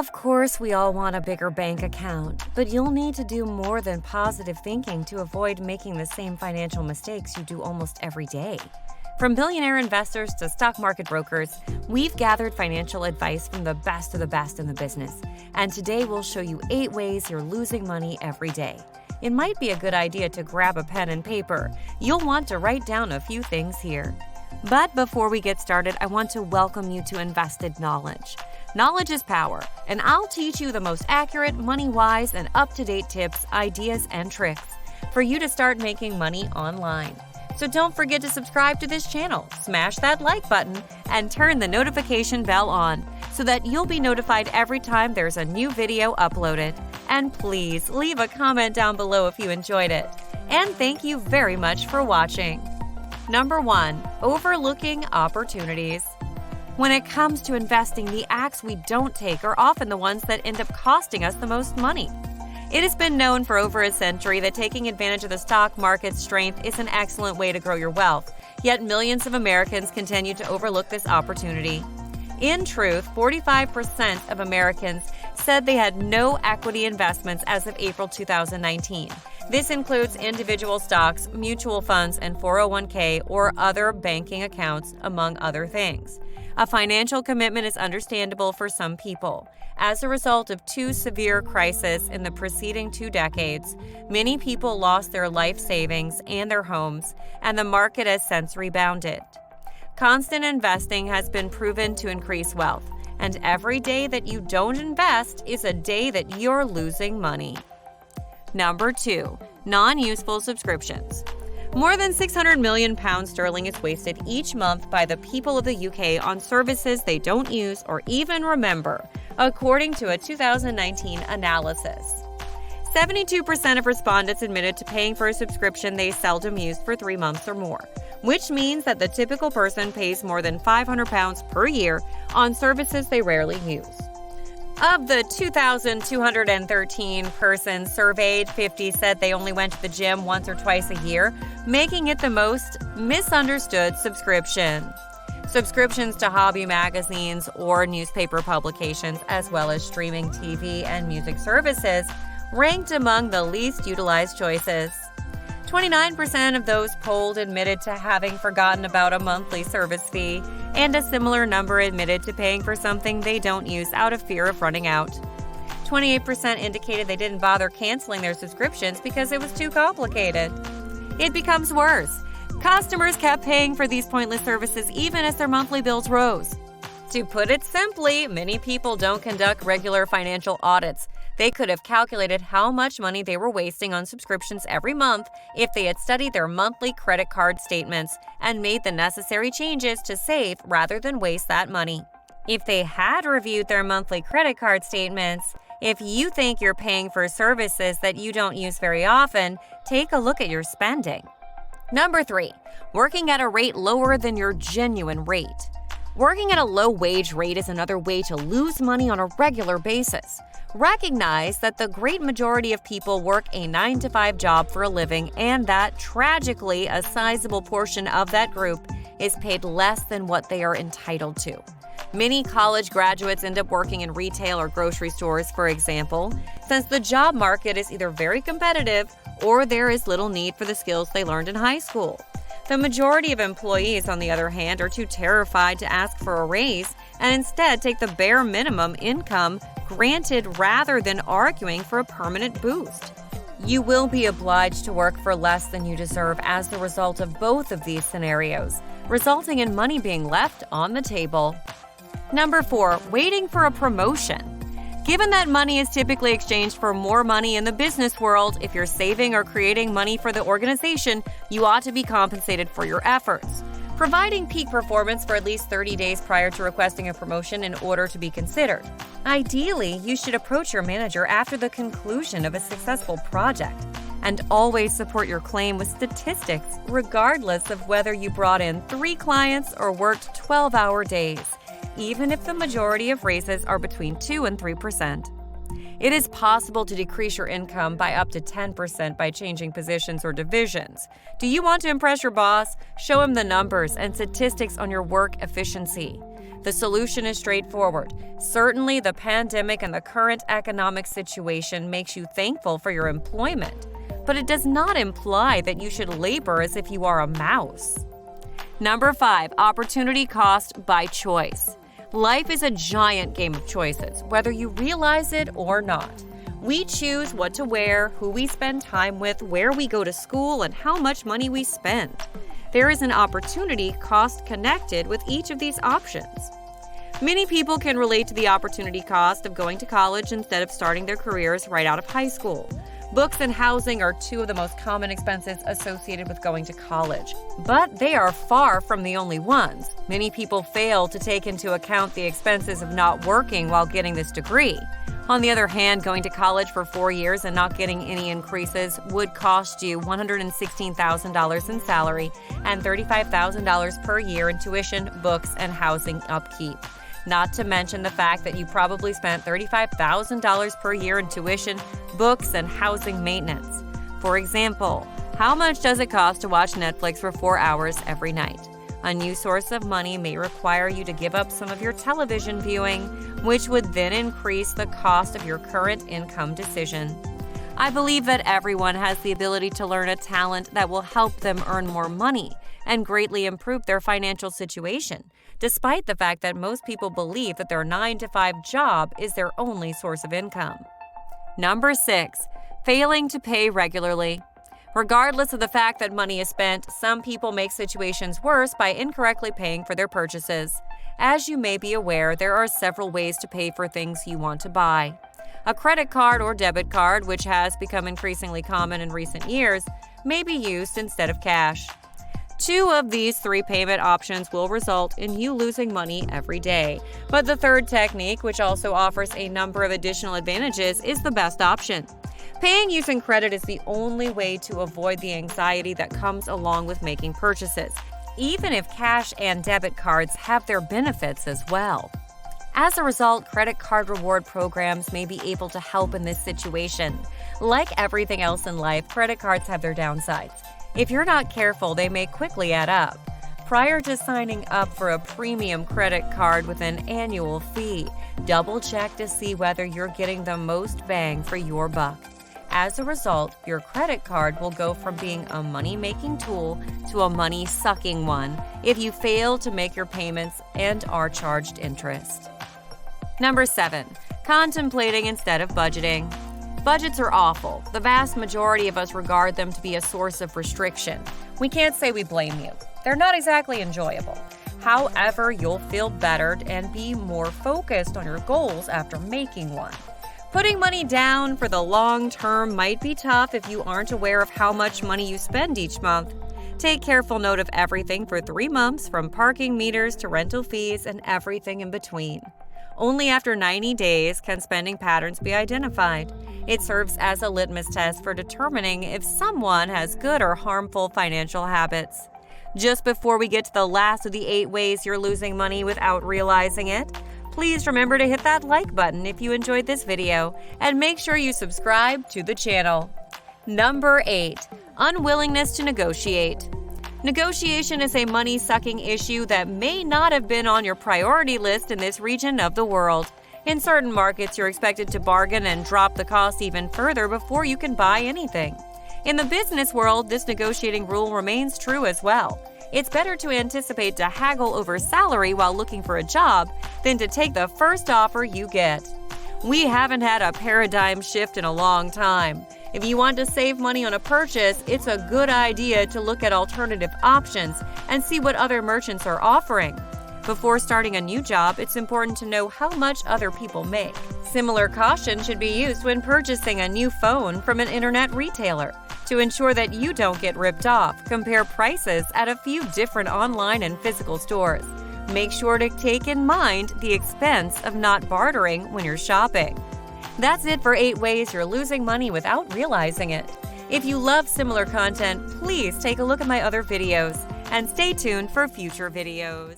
Of course, we all want a bigger bank account, but you'll need to do more than positive thinking to avoid making the same financial mistakes you do almost every day. From billionaire investors to stock market brokers, we've gathered financial advice from the best of the best in the business. And today we'll show you 8 ways you're losing money every day. It might be a good idea to grab a pen and paper. You'll want to write down a few things here. But before we get started, I want to welcome you to Invested Knowledge. Knowledge is power, and I'll teach you the most accurate, money-wise, and up-to-date tips, ideas, and tricks for you to start making money online. So don't forget to subscribe to this channel, smash that like button, and turn the notification bell on so that you'll be notified every time there's a new video uploaded. And please leave a comment down below if you enjoyed it. And thank you very much for watching. Number 1. Overlooking opportunities. When it comes to investing, the acts we don't take are often the ones that end up costing us the most money. It has been known for over a century that taking advantage of the stock market's strength is an excellent way to grow your wealth, yet millions of Americans continue to overlook this opportunity. In truth, 45% of Americans said they had no equity investments as of April 2019. This includes individual stocks, mutual funds, and 401k or other banking accounts, among other things. A financial commitment is understandable for some people. As a result of 2 severe crises in the preceding 2 decades, many people lost their life savings and their homes, and the market has since rebounded. Constant investing has been proven to increase wealth, and every day that you don't invest is a day that you're losing money. Number 2. Non-useful subscriptions. More than £600 million is wasted each month by the people of the UK on services they don't use or even remember, according to a 2019 analysis. 72% of respondents admitted to paying for a subscription they seldom used for 3 months or more, which means that the typical person pays more than £500 per year on services they rarely use. Of the 2,213 persons surveyed, 50 said they only went to the gym once or twice a year, making it the most misunderstood subscription. Subscriptions to hobby magazines or newspaper publications, as well as streaming TV and music services, ranked among the least utilized choices. 29% of those polled admitted to having forgotten about a monthly service fee, and a similar number admitted to paying for something they don't use out of fear of running out. 28% indicated they didn't bother canceling their subscriptions because it was too complicated. It becomes worse. Customers kept paying for these pointless services even as their monthly bills rose. To put it simply, many people don't conduct regular financial audits. They could have calculated how much money they were wasting on subscriptions every month if they had studied their monthly credit card statements and made the necessary changes to save rather than waste that money. If they had reviewed their monthly credit card statements, if you think you're paying for services that you don't use very often, take a look at your spending. Number 3. Working at a rate lower than your genuine rate. Working at a low-wage rate is another way to lose money on a regular basis. Recognize that the great majority of people work a 9-to-5 job for a living, and that, tragically, a sizable portion of that group is paid less than what they are entitled to. Many college graduates end up working in retail or grocery stores, for example, since the job market is either very competitive or there is little need for the skills they learned in high school. The majority of employees, on the other hand, are too terrified to ask for a raise and instead take the bare minimum income granted rather than arguing for a permanent boost. You will be obliged to work for less than you deserve as a result of both of these scenarios, resulting in money being left on the table. Number 4. Waiting for a promotion. Given that money is typically exchanged for more money in the business world, if you're saving or creating money for the organization, you ought to be compensated for your efforts. Providing peak performance for at least 30 days prior to requesting a promotion in order to be considered. Ideally, you should approach your manager after the conclusion of a successful project. And always support your claim with statistics, regardless of whether you brought in 3 clients or worked 12-hour days, even if the majority of raises are between 2 and 3%. It is possible to decrease your income by up to 10% by changing positions or divisions. Do you want to impress your boss? Show him the numbers and statistics on your work efficiency. The solution is straightforward. Certainly, the pandemic and the current economic situation makes you thankful for your employment, but it does not imply that you should labor as if you are a mouse. Number 5, opportunity cost by choice. Life is a giant game of choices, whether you realize it or not. We choose what to wear, who we spend time with, where we go to school, and how much money we spend. There is an opportunity cost connected with each of these options. Many people can relate to the opportunity cost of going to college instead of starting their careers right out of high school. Books and housing are two of the most common expenses associated with going to college, but they are far from the only ones. Many people fail to take into account the expenses of not working while getting this degree. On the other hand, going to college for 4 years and not getting any increases would cost you $116,000 in salary and $35,000 per year in tuition, books, and housing upkeep. Not to mention the fact that you probably spent $35,000 per year in tuition, books, and housing maintenance. For example, how much does it cost to watch Netflix for 4 hours every night? A new source of money may require you to give up some of your television viewing, which would then increase the cost of your current income decision. I believe that everyone has the ability to learn a talent that will help them earn more money and greatly improve their financial situation, despite the fact that most people believe that their 9-to-5 job is their only source of income. Number 6, failing to pay regularly. Regardless of the fact that money is spent, some people make situations worse by incorrectly paying for their purchases. As you may be aware, there are several ways to pay for things you want to buy. A credit card or debit card, which has become increasingly common in recent years, may be used instead of cash. 2 of these 3 payment options will result in you losing money every day, but the third technique, which also offers a number of additional advantages, is the best option. Paying using credit is the only way to avoid the anxiety that comes along with making purchases, even if cash and debit cards have their benefits as well. As a result, credit card reward programs may be able to help in this situation. Like everything else in life, credit cards have their downsides. If you're not careful, they may quickly add up. Prior to signing up for a premium credit card with an annual fee, double-check to see whether you're getting the most bang for your buck. As a result, your credit card will go from being a money-making tool to a money-sucking one if you fail to make your payments and are charged interest. Number 7, contemplating instead of budgeting. Budgets are awful. The vast majority of us regard them to be a source of restriction. We can't say we blame you. They're not exactly enjoyable. However, you'll feel bettered and be more focused on your goals after making one. Putting money down for the long term might be tough if you aren't aware of how much money you spend each month. Take careful note of everything for 3 months, from parking meters to rental fees and everything in between. Only after 90 days can spending patterns be identified. It serves as a litmus test for determining if someone has good or harmful financial habits. Just before we get to the last of the 8 ways you're losing money without realizing it, please remember to hit that like button if you enjoyed this video, and make sure you subscribe to the channel. Number 8, unwillingness to negotiate. Negotiation is a money-sucking issue that may not have been on your priority list in this region of the world. In certain markets, you're expected to bargain and drop the cost even further before you can buy anything. In the business world, this negotiating rule remains true as well. It's better to anticipate to haggle over salary while looking for a job than to take the first offer you get. We haven't had a paradigm shift in a long time. If you want to save money on a purchase, it's a good idea to look at alternative options and see what other merchants are offering. Before starting a new job, it's important to know how much other people make. Similar caution should be used when purchasing a new phone from an internet retailer. To ensure that you don't get ripped off, compare prices at a few different online and physical stores. Make sure to take in mind the expense of not bartering when you're shopping. That's it for 8 ways you're losing money without realizing it. If you love similar content, please take a look at my other videos and stay tuned for future videos.